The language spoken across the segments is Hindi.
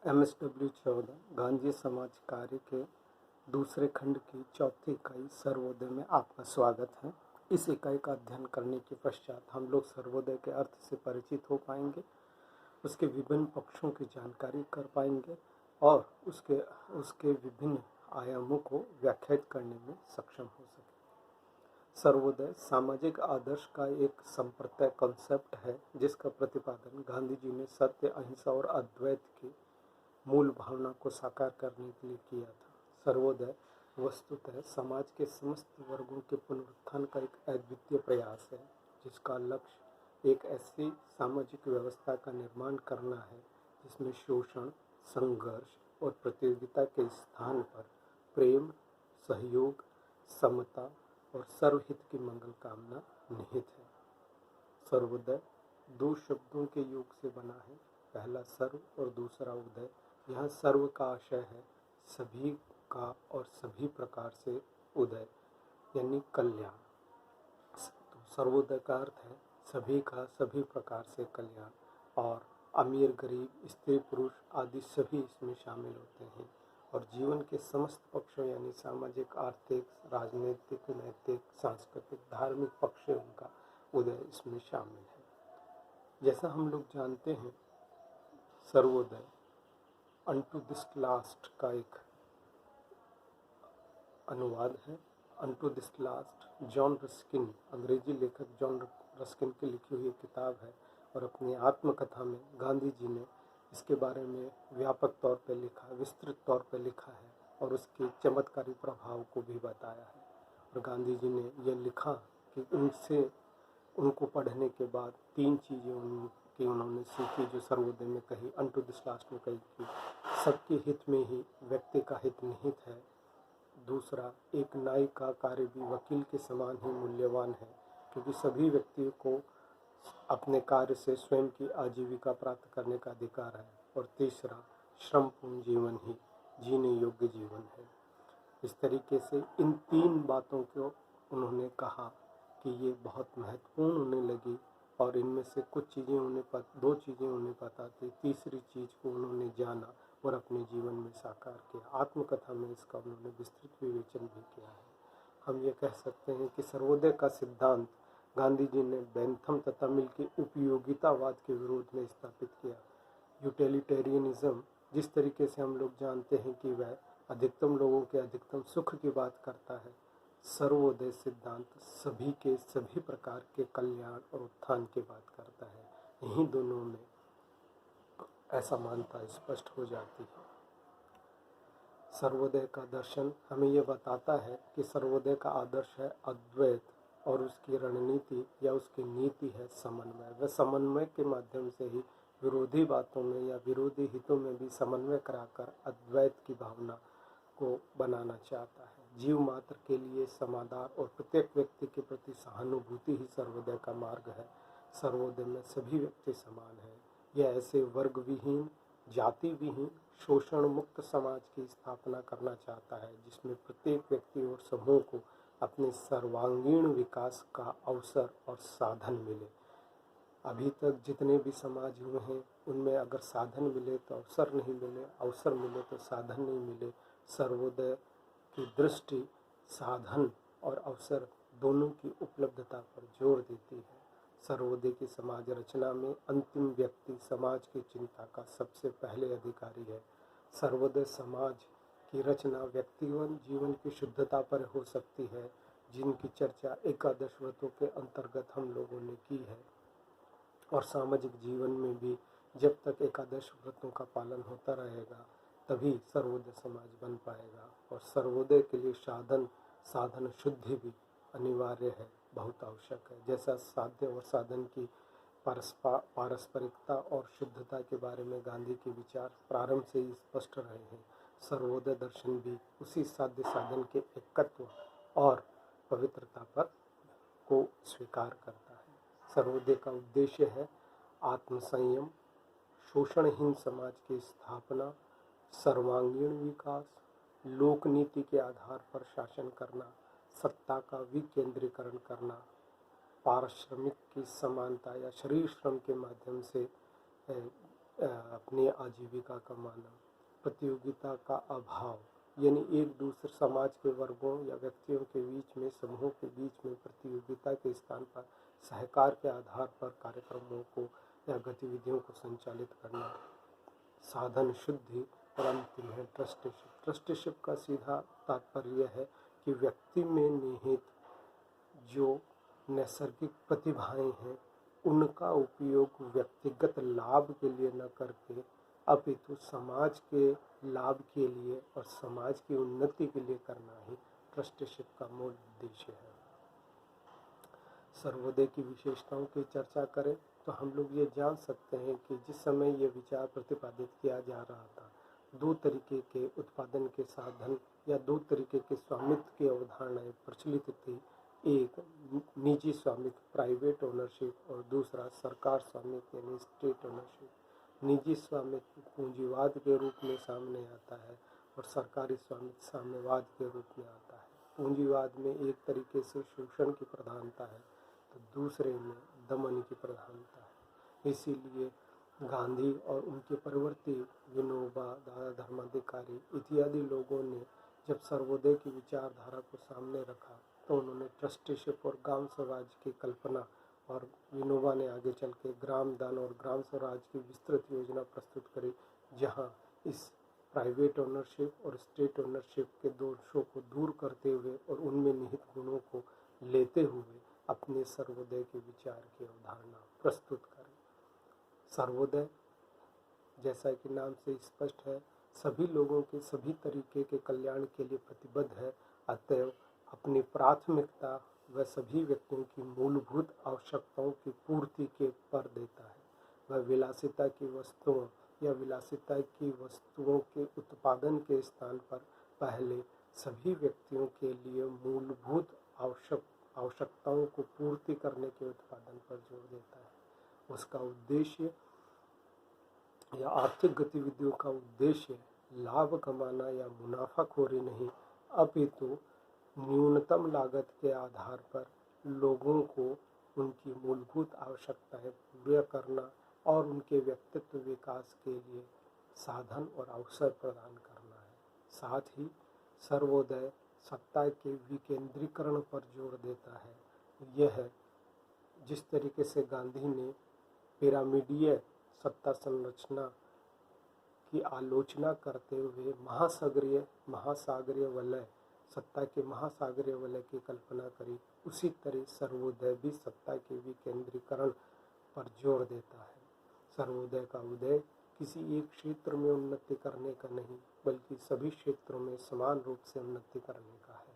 MSW 14 गांधी समाज कार्य के दूसरे खंड की चौथी इकाई सर्वोदय में आपका स्वागत है। इस इकाई का अध्ययन करने के पश्चात हम लोग सर्वोदय के अर्थ से परिचित हो पाएंगे, उसके विभिन्न पक्षों की जानकारी कर पाएंगे और उसके विभिन्न आयामों को व्याख्यात करने में सक्षम हो सके। सर्वोदय सामाजिक आदर्श का एक संप्रदाय कॉन्सेप्ट है जिसका प्रतिपादन गांधी जी ने सत्य, अहिंसा और अद्वैत की मूल भावना को साकार करने के लिए किया था। सर्वोदय वस्तुतः समाज के समस्त वर्गों के पुनरुत्थान का एक अद्वितीय प्रयास है, जिसका लक्ष्य एक ऐसी सामाजिक व्यवस्था का निर्माण करना है जिसमें शोषण, संघर्ष और प्रतियोगिता के स्थान पर प्रेम, सहयोग, समता और सर्वहित की मंगल कामना निहित है। सर्वोदय दो शब्दों के योग से बना है, पहला सर्व और दूसरा उदय। यहाँ सर्व का आशय है सभी का और सभी प्रकार से उदय यानी कल्याण। तो सर्वोदय का अर्थ है सभी का सभी प्रकार से कल्याण, और अमीर, गरीब, स्त्री, पुरुष आदि सभी इसमें शामिल होते हैं, और जीवन के समस्त पक्षों यानी सामाजिक, आर्थिक, राजनीतिक, नैतिक, सांस्कृतिक, धार्मिक पक्ष उनका उदय इसमें शामिल है। जैसा हम लोग जानते हैं, सर्वोदय अनटू दिस लास्ट का एक अनुवाद है। Unto this last John Ruskin, अंग्रेजी लेखक जॉन रस्किन की लिखी हुई किताब है, और अपनी आत्मकथा में गांधी जी ने इसके बारे में व्यापक तौर पर लिखा, विस्तृत तौर पर लिखा है और उसके चमत्कारी प्रभाव को भी बताया है। और गांधी जी ने यह लिखा कि उनको पढ़ने के बाद तीन चीज़ें उन्होंने सीखी जो सर्वोदय में कही, अनटू दिस लास्ट में कही कि सबके हित में ही व्यक्ति का हित निहित है। दूसरा, एक न्याय का कार्य भी वकील के समान ही मूल्यवान है, क्योंकि सभी व्यक्तियों को अपने कार्य से स्वयं की आजीविका प्राप्त करने का अधिकार है। और तीसरा, श्रमपूर्ण जीवन ही जीने योग्य जीवन है। इस तरीके से इन तीन बातों को उन्होंने कहा कि ये बहुत महत्वपूर्ण उन्हें लगी, और इनमें से कुछ चीज़ें दो चीज़ें उन्हें पता थी, तीसरी चीज़ को उन्होंने जाना और अपने जीवन में साकार किया। आत्मकथा में इसका उन्होंने विस्तृत विवेचन भी किया है। हम ये कह सकते हैं कि सर्वोदय का सिद्धांत गांधी जी ने बेंथम तथा मिल के उपयोगितावाद के विरोध में स्थापित किया। यूटिलिटेरियनिज्म, जिस तरीके से हम लोग जानते हैं कि वह अधिकतम लोगों के अधिकतम सुख की बात करता है, सर्वोदय सिद्धांत सभी के सभी प्रकार के कल्याण और उत्थान की बात करता है। यहीं दोनों में ऐसा मानता स्पष्ट हो जाती है। सर्वोदय का दर्शन हमें यह बताता है कि सर्वोदय का आदर्श है अद्वैत, और उसकी रणनीति या उसकी नीति है समन्वय। वह समन्वय के माध्यम से ही विरोधी बातों में या विरोधी हितों में भी समन्वय कराकर अद्वैत की भावना को बनाना चाहता है। जीव मात्र के लिए समाधान और प्रत्येक व्यक्ति के प्रति सहानुभूति ही सर्वोदय का मार्ग है। सर्वोदय में सभी व्यक्ति समान हैं। यह ऐसे वर्ग विहीन, जाति विहीन, शोषण मुक्त समाज की स्थापना करना चाहता है जिसमें प्रत्येक व्यक्ति और समूह को अपने सर्वांगीण विकास का अवसर और साधन मिले। अभी तक जितने भी समाज हुए हैं उनमें अगर साधन मिले तो अवसर नहीं मिले, अवसर मिले तो साधन नहीं मिले। सर्वोदय की दृष्टि साधन और अवसर दोनों की उपलब्धता पर जोर देती है। सर्वोदय की समाज रचना में अंतिम व्यक्ति समाज की चिंता का सबसे पहले अधिकारी है। सर्वोदय समाज की रचना व्यक्तिगत जीवन की शुद्धता पर हो सकती है, जिनकी चर्चा एकादश व्रतों के अंतर्गत हम लोगों ने की है। और सामाजिक जीवन में भी जब तक एकादश व्रतों का पालन होता रहेगा तभी सर्वोदय समाज बन पाएगा। और सर्वोदय के लिए साधन शुद्धि भी अनिवार्य है, बहुत आवश्यक है। जैसा साध्य और साधन की पारस्परिकता और शुद्धता के बारे में गांधी के विचार प्रारंभ से ही स्पष्ट रहे हैं, सर्वोदय दर्शन भी उसी साध्य साधन के एकत्व और पवित्रता पर को स्वीकार करता है। सर्वोदय का उद्देश्य है आत्मसंयम, शोषणहीन समाज की स्थापना, सर्वांगीण विकास, लोकनीति के आधार पर शासन करना, सत्ता का विकेंद्रीकरण करना, पारिश्रमिक की समानता या शरीर श्रम के माध्यम से अपनी आजीविका कमाना, प्रतियोगिता का अभाव, यानी एक दूसरे समाज के वर्गों या व्यक्तियों के बीच में, समूहों के बीच में प्रतियोगिता के स्थान पर सहकार के आधार पर कार्यक्रमों को या गतिविधियों को संचालित करना, साधन शुद्धि, और अंतिम है ट्रस्टीशिप। ट्रस्टीशिप का सीधा तात्पर्य है कि व्यक्ति में निहित जो नैसर्गिक प्रतिभाएं हैं उनका उपयोग व्यक्तिगत लाभ के लिए न करके अपितु समाज के लाभ के लिए और समाज की उन्नति के लिए करना ही ट्रस्टीशिप का मूल उद्देश्य है। सर्वोदय की विशेषताओं की चर्चा करें तो हम लोग ये जान सकते हैं कि जिस समय ये विचार प्रतिपादित किया जा रहा था, दो तरीके के उत्पादन के साधन या दो तरीके के स्वामित्व की अवधारणाएं प्रचलित थी। एक निजी स्वामित्व, प्राइवेट ओनरशिप, और दूसरा सरकार स्वामित्व यानी स्टेट ओनरशिप। निजी स्वामित्व पूंजीवाद के रूप में सामने आता है और सरकारी स्वामित्व साम्यवाद के रूप में आता है। पूंजीवाद में एक तरीके से शोषण की प्रधानता है तो दूसरे में दमन की प्रधानता है। इसीलिए गांधी और उनके परिवर्ती विनोबा, दादा धर्माधिकारी इत्यादि लोगों ने जब सर्वोदय की विचारधारा को सामने रखा तो उन्होंने ट्रस्टीशिप और ग्राम स्वराज की कल्पना, और विनोबा ने आगे चल के ग्राम दान और ग्राम स्वराज की विस्तृत योजना प्रस्तुत करी, जहां इस प्राइवेट ओनरशिप और स्टेट ओनरशिप के दोषों को दूर करते हुए और उनमें निहित गुणों को लेते हुए अपने सर्वोदय के विचार की अवधारणा प्रस्तुत करें। सर्वोदय जैसा कि नाम से स्पष्ट है, सभी लोगों के सभी तरीके के कल्याण के लिए प्रतिबद्ध है। अतएव अपनी प्राथमिकता वह सभी व्यक्तियों की मूलभूत आवश्यकताओं की पूर्ति के पर देता है। वह विलासिता की वस्तुओं या विलासिता की वस्तुओं के उत्पादन के स्थान पर पहले सभी व्यक्तियों के लिए मूलभूत आवश्यकताओं को पूर्ति करने के उत्पादन पर जोर देता है। उसका उद्देश्य या आर्थिक गतिविधियों का उद्देश्य लाभ कमाना या मुनाफाखोरी नहीं, अपितु न्यूनतम लागत के आधार पर लोगों को उनकी मूलभूत आवश्यकताएं पूरा करना और उनके व्यक्तित्व विकास के लिए साधन और अवसर प्रदान करना है। साथ ही सर्वोदय सत्ता के विकेंद्रीकरण पर जोर देता है। यह जिस तरीके से गांधी ने पिरामिडीय सत्ता संरचना की आलोचना करते हुए महासागरीय वलय, सत्ता के महासागरीय वलय की कल्पना करी, उसी तरह सर्वोदय भी सत्ता के विकेंद्रीकरण पर जोर देता है। सर्वोदय का उदय किसी एक क्षेत्र में उन्नति करने का नहीं, बल्कि सभी क्षेत्रों में समान रूप से उन्नति करने का है।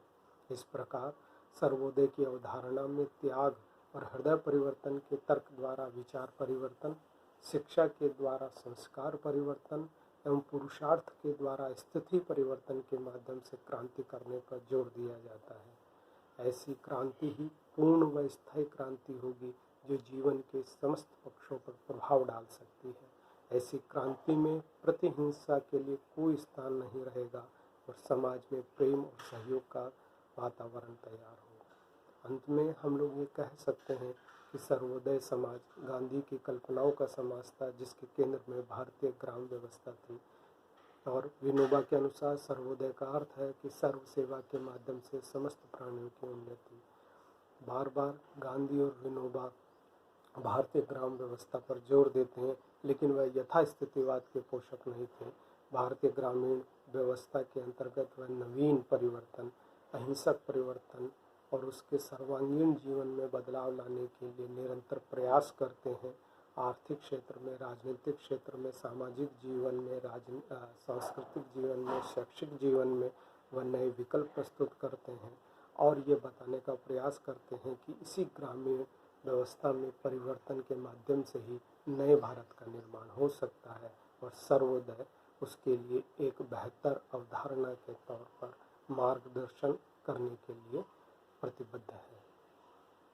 इस प्रकार सर्वोदय की अवधारणा में त्याग और हृदय परिवर्तन के तर्क द्वारा विचार परिवर्तन, शिक्षा के द्वारा संस्कार परिवर्तन एवं पुरुषार्थ के द्वारा स्थिति परिवर्तन के माध्यम से क्रांति करने पर जोर दिया जाता है। ऐसी क्रांति ही पूर्ण व स्थायी क्रांति होगी जो जीवन के समस्त पक्षों पर प्रभाव डाल सकती है। ऐसी क्रांति में प्रतिहिंसा के लिए कोई स्थान नहीं रहेगा और समाज में प्रेम और सहयोग का वातावरण तैयार होगा। अंत में हम लोग ये कह सकते हैं कि सर्वोदय समाज गांधी की कल्पनाओं का समाज था, जिसके केंद्र में भारतीय ग्राम व्यवस्था थी। और विनोबा के अनुसार सर्वोदय का अर्थ है कि सर्व सेवा के माध्यम से समस्त प्राणियों की उन्नति। बार बार गांधी और विनोबा भारतीय ग्राम व्यवस्था पर जोर देते हैं, लेकिन वह यथास्थितिवाद के पोषक नहीं थे। भारतीय ग्रामीण व्यवस्था के अंतर्गत वह नवीन परिवर्तन, अहिंसक परिवर्तन और उसके सर्वांगीण जीवन में बदलाव लाने के लिए निरंतर प्रयास करते हैं। आर्थिक क्षेत्र में, राजनीतिक क्षेत्र में, सामाजिक जीवन में, सांस्कृतिक जीवन में, शैक्षिक जीवन में वह नए विकल्प प्रस्तुत करते हैं और ये बताने का प्रयास करते हैं कि इसी ग्रामीण व्यवस्था में परिवर्तन के माध्यम से ही नए भारत का निर्माण हो सकता है और सर्वोदय उसके लिए एक बेहतर अवधारणा के तौर पर मार्गदर्शन करने के लिए प्रतिबद्ध है।